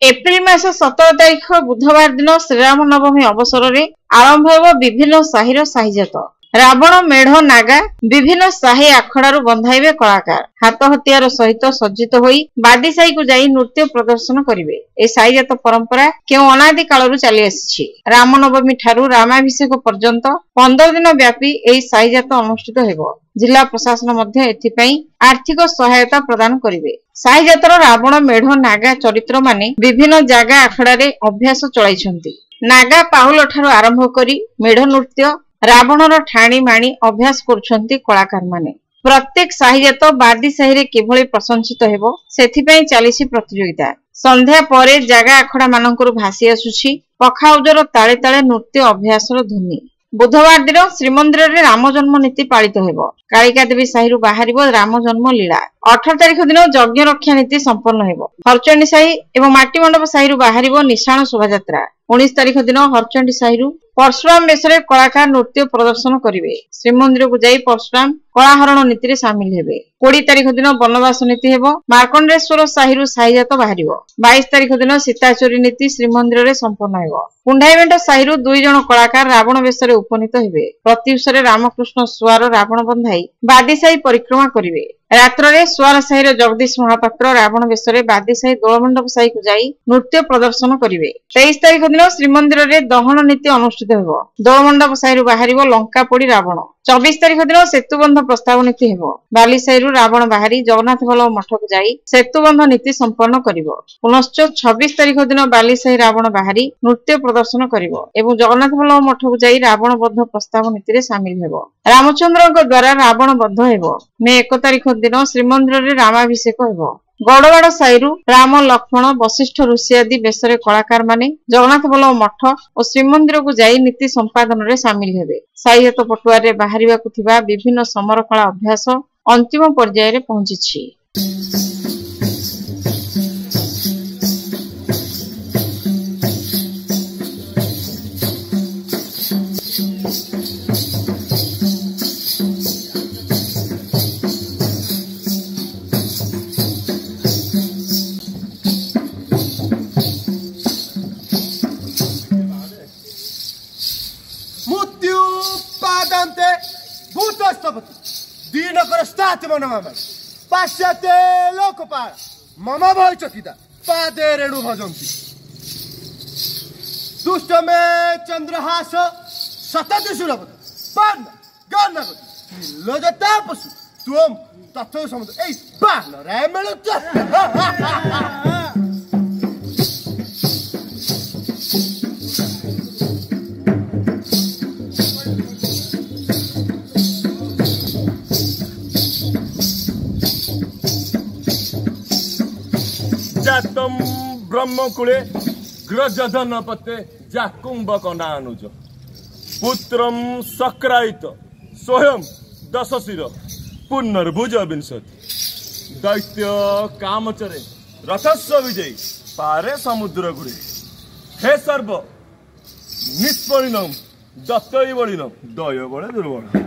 April मास 17 तारिख बुधवार दिन श्रीराम नवमी अवसर में आरंभ हो विभिन्न साहिर साहिजात रावण मेढ़ नागा विभिन्न साही आखड़ारू बंधाइबे कलाकार हाथ हथियार सहित सज्जित होई बादी साही को जाई नृत्य प्रदर्शन करिवे। ए साहिजात परंपरा केउ अनादि कालरू चली आसी रामनवमी ठारू रामाभिषेक पर्यंत 15 दिन व्यापी एई साहिजात अनुष्ठित हेबो। जिला प्रशासन मध्य एथिपई आर्थिक सहायता प्रदान करिवे। साहिजातर रावण मेढ़ नागा चरित्र माने विभिन्न जागा आखड़ा रे अभ्यास चलाइछंती। नागा पाहुल ठारू आरंभ करी मेढ़ नृत्य रावणर ठाणी माणी अभ्यास करुछंती कलाकार माने। प्रत्येक साहिजात बादी साही रे किभଳି प्रशंसित हेबो सेथिपई चालीसी प्रतियोगिता। संध्या परे जागा आखड़ा मानकरू भासी आसुछि पखाउजर ताळे ताळे नृत्य अभ्यासर ध्वनि। बुधवार दिन श्रीमंदिर रे राम जन्म नीति पालित हेबो। कालिका देवी साहिरू बाहरिबो राम जन्म लीला। 18 तारिख दिन यज्ञ रक्षा नीति संपन्न हेबो। हरचंडी साही एवं माटी मंडप साहिरू बाहरिबो निशाण शोभायात्रा। 19 तारिख दिन हरचंडी साहिरू परशुराम बेसरे कलाकार नृत्य प्रदर्शन करिवे। श्रीमंदिर को जाई परशुराम कलाहरण नीति रे शामिल हेबे। 20 तारिख दिन बनवास नीति हेबो। मार्कंडेश्वर साहिरू साहिजात बाहरिबो। 22 तारिख दिन सीताचोरी नीति श्रीमंदिर रे संपन्न हेबो। कुंडाईबेंट साहिरू 2 जण कलाकार रावण बेसरे उपनीत हेबे। प्रत्युषरे रामकृष्ण सुआर रावण बंधाई बादी साही परिक्रमा करिवे। रात्र रे सुआर साहिर जगदीश महापात्र रावण बेसरे बादी साही दोलमंडप साही को जाई नृत्य प्रदर्शन करिवे। 23 तारिख दिन श्रीमंदिर रे दहन नीति अनुष्ठित हेबो। दोलमंडप साहिरू बाहरिबो लंका पोड़ी रावण। 24 तारिख दिन सेतुबंध प्रस्ताव नीति हेबो। बाली साहिरू रावण बाहरी जगन्नाथ बल्लभ मठ को जाई सेतुबंध नीति संपन्न करिवो। पुनश्च 26 तारिख दिन बाली साही रावण बाहरी नृत्य प्रदर्शन करिवो एवं जगन्नाथ बल्लभ मठ को जाई रावण बद्ध प्रस्ताव नीति रे शामिल हेबो। रामचंद्रଙ୍କ द्वारा रावण बद्ध हेबो। मे 1 तारिख दिन श्रीमंदिर रे रामाभिषेक हेबो। गौड़वाड़ साहिरू राम लक्ष्मण वशिष्ठ ऋषि आदि बेसरे कलाकार माने जगन्नाथ बल्लभ मठ और श्रीमंदिर को जाई नीति संपादन रे शामिल हेबे। साहिजात पटुआर रे बाहरिबाकु थिबा विभिन्न समर कला अभ्यास अंतिम पर्याय रे पहुंचिछि। दीनकर स्ताति मनमामय पाश्चात्य लोकपाल मम भय चकिता पादे रेणु भजन्ति दुष्ट मे चंद्रहास सतति सुरपत पान गान लजता पशु तुम तत्व समुद्र ए बान रे मिलुत जातम ब्रह्मकुले ग्रजधन पते जाकुंभ कनानुज पुत्रम सक्रायित स्वयं दशशिर पुनर्भुज विंशति दैत्य कामचरे रथस्व विजयी पारे समुद्र गुरे हे सर्व निष्परिणम दत्तई बलिनम दय बड़े दुर्बल।